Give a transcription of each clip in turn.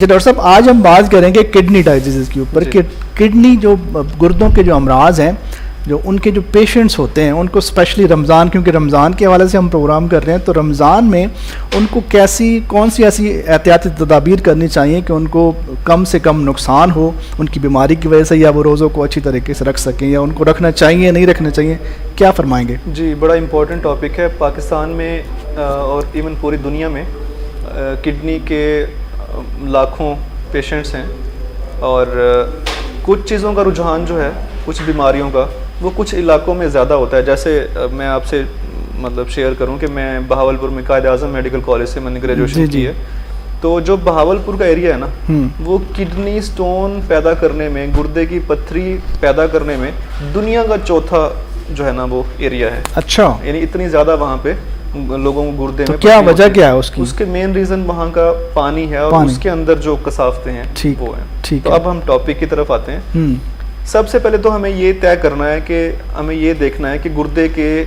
जी doctor साहब, आज हम बात करेंगे किडनी डायलिसिस के ऊपर कि किडनी जो गुर्दों के जो अमराज हैं, जो उनके जो पेशेंट्स होते हैं उनको स्पेशली रमज़ान, क्योंकि रमज़ान के हवाले से हम प्रोग्राम कर रहे हैं, तो रमज़ान में उनको कौन सी ऐसी एहतियाती तदाबीर करनी चाहिए कि उनको कम से कम नुकसान हो उनकी बीमारी की वजह से, या वो रोज़ों को अच्छी तरीके से रख सकें, या उनको रखना चाहिए नहीं रखना चाहिए, क्या फरमाएंगे? जी, बड़ा इम्पोर्टेंट टॉपिक है। पाकिस्तान में और इवन पूरी दुनिया में किडनी के लाखों पेशेंट्स हैं और कुछ चीज़ों का रुझान जो है, कुछ बीमारियों का, वो कुछ इलाकों में ज़्यादा होता है। जैसे मैं आपसे मतलब शेयर करूं कि मैं बहावलपुर में कायद-ए-आज़म मेडिकल कॉलेज से मैंने ग्रेजुएशन की है। तो जो बहावलपुर का एरिया है ना, वो किडनी स्टोन पैदा करने में, गुर्दे की पत्थरी पैदा करने में दुनिया का चौथा जो है ना वो एरिया है। अच्छा, यानी इतनी ज़्यादा वहाँ पे लोगों को गुर्दे तो में क्या वजह क्या है उसकी? उसके मेन रीज़न वहाँ का पानी है और उसके अंदर जो कसावतें हैं वो हैं। तो अब हम टॉपिक की तरफ आते हैं। सबसे पहले तो हमें ये तय करना है कि हमें ये देखना है कि गुर्दे के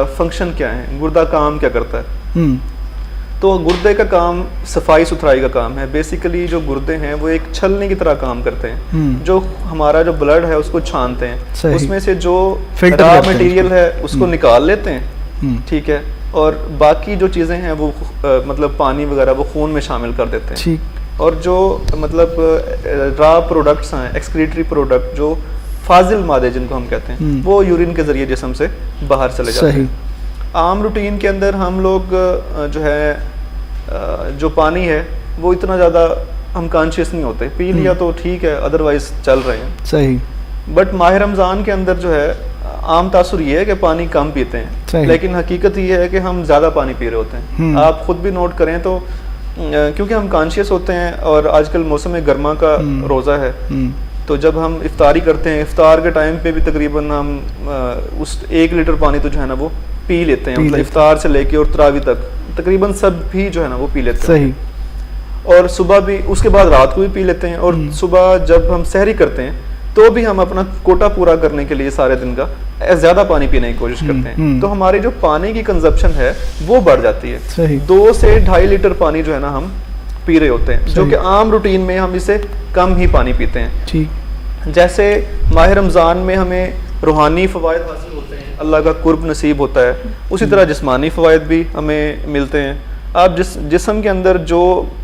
फंक्शन क्या है, गुर्दा काम क्या करता है। तो गुर्दे का काम सफाई सुथराई का काम है। बेसिकली जो गुर्दे हैं वो एक छलनी की तरह काम करते हैं। जो हमारा जो ब्लड है उसको छानते हैं, उसमें से जो रॉ मटेरियल है उसको निकाल लेते हैं, ठीक है, और बाकी जो चीज़ें हैं वो मतलब पानी वगैरह वो खून में शामिल कर देते हैं। और जो मतलब रॉ प्रोडक्ट्स हैं, एक्सक्रीटरी प्रोडक्ट, जो फाजिल मादे जिनको हम कहते हैं, वो यूरिन के ज़रिए जिस्म से बाहर चले जाते हैं। आम रूटीन के अंदर हम लोग जो है जो पानी है वो इतना ज़्यादा हम कॉन्शियस नहीं होते, पी लिया तो ठीक है, अदरवाइज चल रहे हैं। सही। बट माह रमज़ान के अंदर जो है आम तासुर ये है कि पानी कम पीते हैं, लेकिन हकीकत ये है कि हम ज़्यादा पानी पी रहे होते हैं। आप खुद भी नोट करें तो क्योंकि हम कॉन्शियस होते हैं और आजकल मौसम गर्मा का रोज़ा है, तो जब हम इफ्तारी करते हैं, इफ्तार के टाइम पे भी तकरीबन हम उस 1 लीटर पानी तो जो है ना वो पी लेते हैं। मतलब इफ्तार से लेके और तरावी तक तकरीबन सब भी जो है ना वो पी लेते हैं। और सुबह भी, उसके बाद रात को भी पी लेते हैं, और सुबह जब हम सहरी करते हैं तो भी हम अपना कोटा पूरा करने के लिए सारे दिन का ज़्यादा पानी पीने की कोशिश करते हैं। तो हमारी जो पानी की कंजप्शन है वो बढ़ जाती है। 2 से 2.5 लीटर पानी जो है ना हम पी रहे होते हैं, जो कि आम रूटीन में हम इसे कम ही पानी पीते हैं। ठीक। जैसे माह रमज़ान में हमें रूहानी फ़वाइद हासिल होते हैं, अल्लाह का कुर्ब नसीब होता है, उसी तरह जिस्मानी फ़वाइद भी हमें मिलते हैं। आप जिस्म के अंदर जो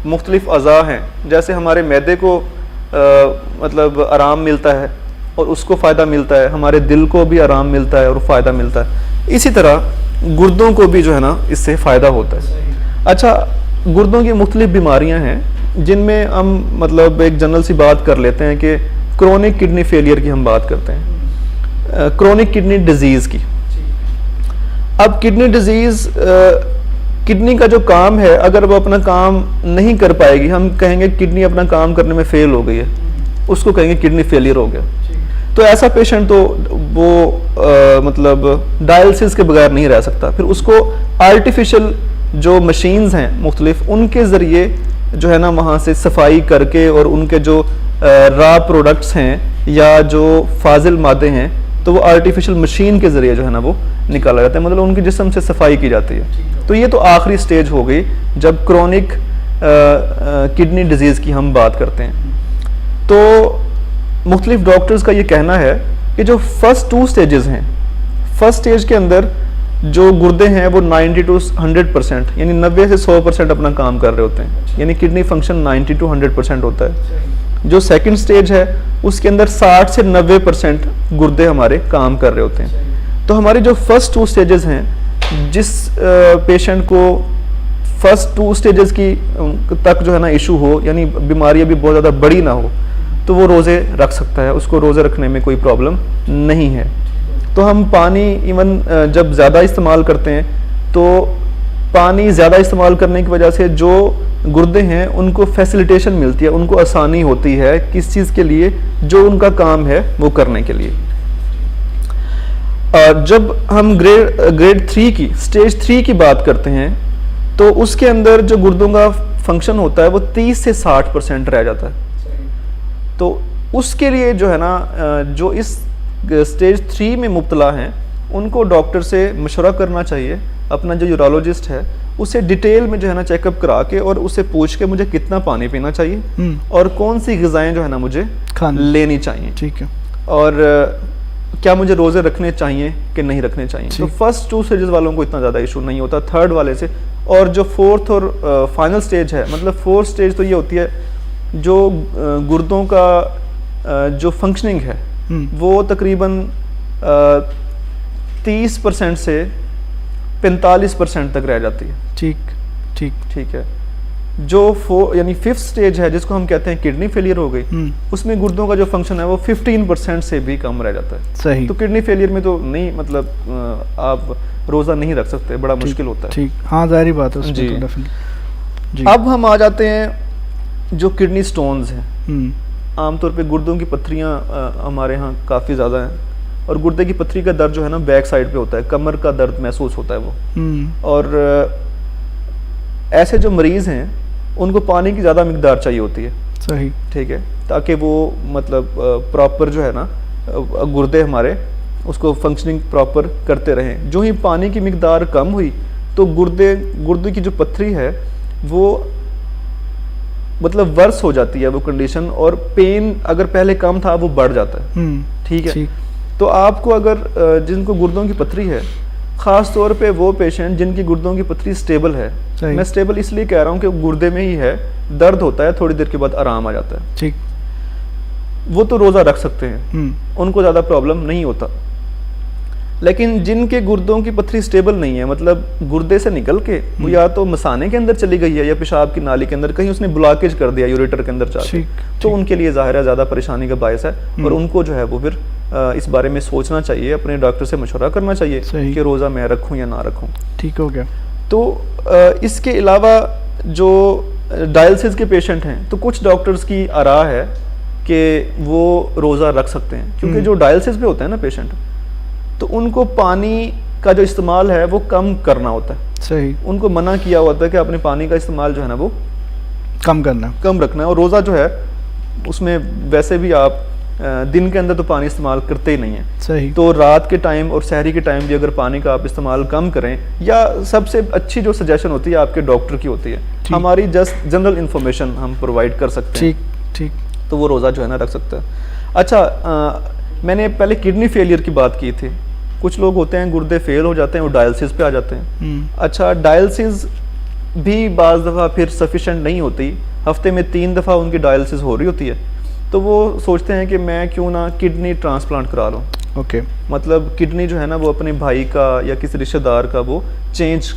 मुख्तलिफ अज़ा हैं, जैसे हमारे मैदे को मतलब आराम मिलता है और उसको फ़ायदा मिलता है, हमारे दिल को भी आराम मिलता है और फ़ायदा मिलता है, इसी तरह गुर्दों को भी जो है ना इससे फ़ायदा होता है। अच्छा, गुर्दों की मुख्तलिफ बीमारियां हैं जिनमें हम मतलब एक जनरल सी बात कर लेते हैं कि क्रोनिक किडनी फेलियर की हम बात करते हैं, क्रोनिक किडनी डिजीज़ की। अब किडनी डिजीज़, किडनी का जो काम है, अगर वो अपना काम नहीं कर पाएगी, हम कहेंगे किडनी अपना काम करने में फेल हो गई है, उसको कहेंगे किडनी फेलियर हो गया। तो ऐसा पेशेंट तो वो मतलब डायलिसिस के बगैर नहीं रह सकता। फिर उसको आर्टिफिशियल जो मशीन्स हैं मुख्तलिफ, उनके ज़रिए जो है ना वहाँ से सफाई करके और उनके जो रॉ प्रोडक्ट्स हैं या जो फाजिल मादे हैं, तो वो आर्टिफिशियल मशीन के ज़रिए जो है ना वो निकाला जाता है, मतलब उनके जिस्म से सफाई की जाती है। तो ये तो आखिरी स्टेज हो गई जब क्रोनिक किडनी डिजीज़ की हम बात करते हैं। तो मुख्तलिफ डॉक्टर्स का ये कहना है कि जो फर्स्ट 2 स्टेजेस हैं, फर्स्ट स्टेज के अंदर जो गुर्दे हैं वो 90 to 100% यानी 90 से 100% अपना काम कर रहे होते हैं, यानी किडनी फंक्शन 90 to 100% होता है। जो सेकंड स्टेज है उसके अंदर 60 से 90% गुर्दे हमारे काम कर रहे होते हैं। तो हमारे जो फर्स्ट 2 स्टेजेस हैं, जिस पेशेंट को फर्स्ट 2 स्टेजेस की तक जो है ना इशू हो, यानी बीमारी अभी बहुत ज़्यादा बड़ी ना हो, तो वो रोज़े रख सकता है, उसको रोज़े रखने में कोई प्रॉब्लम नहीं है। तो हम पानी इवन जब ज़्यादा इस्तेमाल करते हैं, तो पानी ज़्यादा इस्तेमाल करने की वजह से जो गुर्दे हैं उनको फैसिलिटेशन मिलती है, उनको आसानी होती है किस चीज़ के लिए, जो उनका काम है वो करने के लिए। जब हम ग्रेड 3 की, स्टेज 3 की बात करते हैं, तो उसके अंदर जो गुर्दों का फंक्शन होता है वो 30 से 60% रह जाता है। तो उसके लिए जो है ना जो इस स्टेज 3 में मुब्तला हैं उनको डॉक्टर से मशवरा करना चाहिए, अपना जो यूरोलॉजिस्ट है उसे डिटेल में जो है ना चेकअप करा के और उससे पूछ के मुझे कितना पानी पीना चाहिए और कौन सी ग़िज़ाएँ जो है ना मुझे लेनी चाहिए। ठीक है। और क्या मुझे रोज़े रखने चाहिए कि नहीं रखने चाहिए। तो फर्स्ट 2 स्टेजेस वालों को इतना ज़्यादा इशू नहीं होता, थर्ड वाले से। और जो फोर्थ और फाइनल स्टेज है, मतलब फोर्थ स्टेज तो ये होती है जो गुर्दों का जो फंक्शनिंग है वो तकरीबन 30% से 45% तक रह जाती है। ठीक है। जो यानी 5th स्टेज है जिसको हम कहते हैं किडनी फेलियर हो गई, उसमें गुर्दों का जो फंक्शन है वो 15% से भी कम रह जाता है। सही। तो किडनी फेलियर में तो नहीं, मतलब आप रोज़ा नहीं रख सकते, बड़ा मुश्किल होता है। ठीक, हाँ ज़ाहिर बात है जी। जी। अब हम आ जाते हैं जो किडनी स्टोन्स हैं। आमतौर पे गुर्दों की पत्थरियाँ हमारे यहाँ काफ़ी ज़्यादा हैं, और गुर्दे की पत्थरी का दर्द जो है ना बैक साइड पे होता है, कमर का दर्द महसूस होता है वो। और ऐसे जो मरीज़ हैं उनको पानी की ज़्यादा मिकदार चाहिए होती है। सही। ठीक है, ताकि वो मतलब प्रॉपर जो है ना गुर्दे हमारे उसको फंक्शनिंग प्रॉपर करते रहें। जो ही पानी की मिकदार कम हुई तो गुर्दे की जो पत्थरी है वो मतलब वर्स हो जाती है वो कंडीशन, और पेन अगर पहले कम था वो बढ़ जाता है। ठीक है। तो आपको अगर जिनको गुर्दों की पत्थरी है, ख़ास तौर पे वो पेशेंट जिनकी गुर्दों की पत्थरी स्टेबल है, मैं स्टेबल इसलिए कह रहा हूँ कि गुर्दे में ही है, दर्द होता है, थोड़ी देर के बाद आराम आ जाता है। ठीक। वो तो रोज़ा रख सकते हैं, उनको ज़्यादा प्रॉब्लम नहीं होता। लेकिन जिनके गुर्दों की पत्थरी स्टेबल नहीं है, मतलब गुर्दे से निकल के वो या तो मसाने के अंदर चली गई है या पेशाब की नाली के अंदर कहीं उसने ब्लॉकेज कर दिया यूरेटर के अंदर जाके, तो उनके लिए ज़ाहिर है ज़्यादा परेशानी का बायस है, और उनको जो है वो फिर इस बारे में सोचना चाहिए, अपने डॉक्टर से मशवरा करना चाहिए कि रोज़ा मैं रखूँ या ना रखूँ। ठीक हो गया। तो इसके अलावा जो डायलिसिस के पेशेंट हैं, तो कुछ डॉक्टर्स की आरा है कि वो रोज़ा रख सकते हैं, क्योंकि जो डायलिसिस पे होते हैं ना पेशेंट, तो उनको पानी का जो इस्तेमाल है वो कम करना होता है। सही। उनको मना किया होता है कि अपने पानी का इस्तेमाल जो है ना वो कम रखना है। और रोज़ा जो है उसमें वैसे भी आप दिन के अंदर तो पानी इस्तेमाल करते ही नहीं है। सही। तो रात के टाइम और सहरी के टाइम भी अगर पानी का आप इस्तेमाल कम करें, या सबसे अच्छी जो सजेशन होती है आपके डॉक्टर की होती है, हमारी जस्ट जनरल इन्फॉर्मेशन हम प्रोवाइड कर सकते हैं। ठीक। तो वो रोज़ा जो है ना रख सकता है। अच्छा, मैंने पहले किडनी फेलियर की बात की थी। कुछ लोग होते हैं गुर्दे फेल हो जाते हैं, वो डायलिसिस पे आ जाते हैं। अच्छा, डायलिसिस भी बाज़ दफ़ा फिर सफिशेंट नहीं होती, हफ्ते में 3 दफ़ा उनकी डायलिसिस हो रही होती है, तो वो सोचते हैं कि मैं क्यों ना किडनी ट्रांसप्लांट करा लूँ। ओके। मतलब किडनी जो है ना वो अपने भाई का या किसी रिश्तेदार का वो चेंज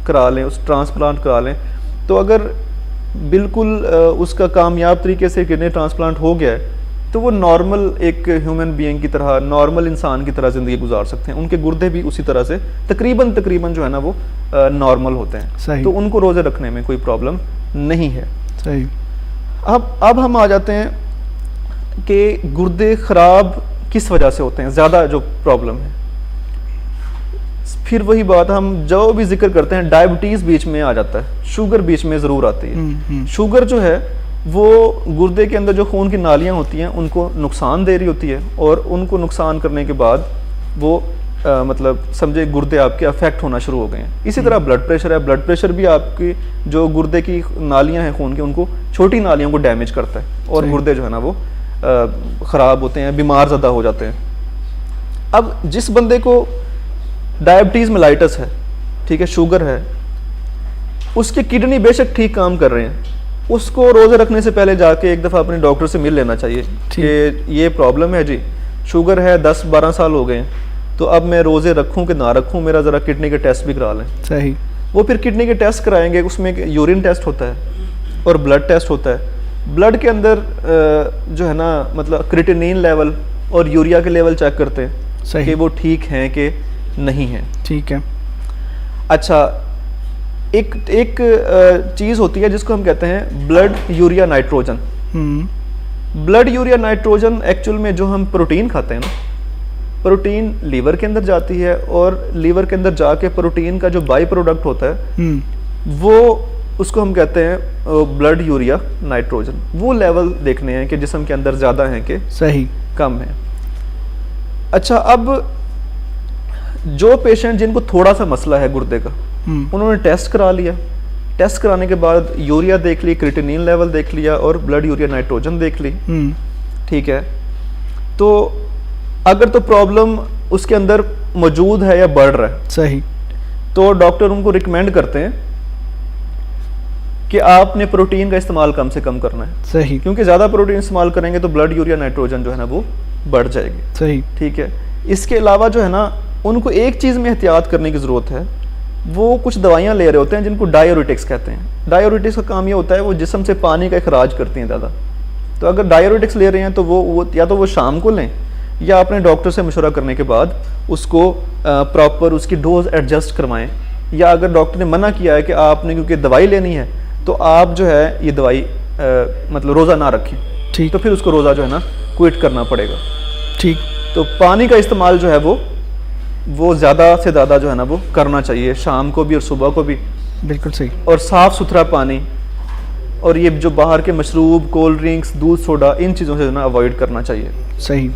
करा लें, उस ट्रांसप्लांट करा लें। तो अगर बिल्कुल उसका कामयाब तरीके से किडनी ट्रांसप्लांट हो गया है, तो वो नॉर्मल एक ह्यूमन बीइंग की तरह, नॉर्मल इंसान की तरह ज़िंदगी गुजार सकते हैं। उनके गुर्दे भी उसी तरह से तकरीबन जो है ना वो नॉर्मल होते हैं। तो उनको रोज़े रखने में कोई प्रॉब्लम नहीं है। सही। अब हम आ जाते हैं कि गुर्दे ख़राब किस वजह से होते हैं, ज़्यादा जो प्रॉब्लम है। फिर वही बात, हम जो भी जिक्र करते हैं, डायबिटीज़ बीच में आ जाता है, शुगर बीच में ज़रूर आती है। शुगर जो है वो गुर्दे के अंदर जो खून की नालियाँ होती हैं उनको नुकसान दे रही होती है, और उनको नुकसान करने के बाद वो मतलब समझे गुर्दे आपके अफेक्ट होना शुरू हो गए हैं। इसी तरह ब्लड प्रेशर है, ब्लड प्रेशर भी आपकी जो गुर्दे की नालियाँ हैं खून की, उनको छोटी नालियों को डैमेज करता है, और गुर्दे जो है ना वो ख़राब होते हैं, बीमार ज़्यादा हो जाते हैं। अब जिस बंदे को डायबिटीज़ मेलाइटस है, ठीक है, शुगर है, उसके किडनी बेशक ठीक काम कर रहे हैं, उसको रोज़े रखने से पहले जाके एक दफ़ा अपने डॉक्टर से मिल लेना चाहिए कि ये प्रॉब्लम है जी, शुगर है, 10-12 साल हो गए हैं, तो अब मैं रोज़े रखूं कि ना रखूं, मेरा ज़रा किडनी के टेस्ट भी करा लें। सही। वो फिर किडनी के टेस्ट कराएंगे, उसमें यूरिन टेस्ट होता है और ब्लड टेस्ट होता है। ब्लड के अंदर जो है ना मतलब क्रिएटिनिन लेवल और यूरिया के लेवल चेक करते हैं कि वो ठीक हैं कि नहीं है। ठीक है। अच्छा, एक चीज़ होती है जिसको हम कहते हैं blood urea nitrogen. Blood urea nitrogen actual में जो हम प्रोटीन खाते हैं ना, प्रोटीन लीवर के अंदर जाती है, और लीवर के अंदर जाके प्रोटीन का जो बाई प्रोडक्ट होता है वो उसको हम कहते हैं ब्लड यूरिया नाइट्रोजन। वो लेवल देखने हैं कि जिस्म के अंदर ज़्यादा है कि सही, कम है। अच्छा, अब जो पेशेंट जिनको थोड़ा सा मसला है गुर्दे का, उन्होंने टेस्ट करा लिया, टेस्ट कराने के बाद यूरिया देख ली, क्रिएटिनिन लेवल देख लिया और ब्लड यूरिया नाइट्रोजन देख ली, ठीक है, तो अगर तो प्रॉब्लम उसके अंदर मौजूद है या बढ़ रहा है, सही, तो डॉक्टर उनको रिकमेंड करते हैं कि आपने प्रोटीन का इस्तेमाल कम से कम करना है, सही, क्योंकि ज़्यादा प्रोटीन इस्तेमाल करेंगे तो ब्लड यूरिया नाइट्रोजन जो है ना वो बढ़ जाएगी, सही, ठीक है। इसके अलावा जो है ना उनको एक चीज़ में एहतियात करने की ज़रूरत है, वो कुछ दवाइयाँ ले रहे होते हैं जिनको डाययूरेटिक्स कहते हैं। डाययूरेटिक्स का काम ये होता है वो जिस्म से पानी का अखराज करती हैं ज़्यादा, तो अगर डाययूरेटिक्स ले रहे हैं तो वो या तो वो शाम को लें या अपने डॉक्टर से मशवरा करने के बाद उसको प्रॉपर उसकी डोज एडजस्ट करवाएं, या अगर डॉक्टर ने मना किया है कि आपने क्योंकि दवाई लेनी है तो आप जो है ये दवाई मतलब रोज़ा ना रखें, ठीक, तो फिर उसको रोज़ा जो है ना क्विट करना पड़ेगा, ठीक। तो पानी का इस्तेमाल जो है वो ज़्यादा से ज़्यादा जो है ना वो करना चाहिए, शाम को भी और सुबह को भी, बिल्कुल सही, और साफ़ सुथरा पानी, और ये जो बाहर के मशरूब, कोल्ड ड्रिंक्स, दूध, सोडा, इन चीज़ों से जो है ना अवॉइड करना चाहिए। सही।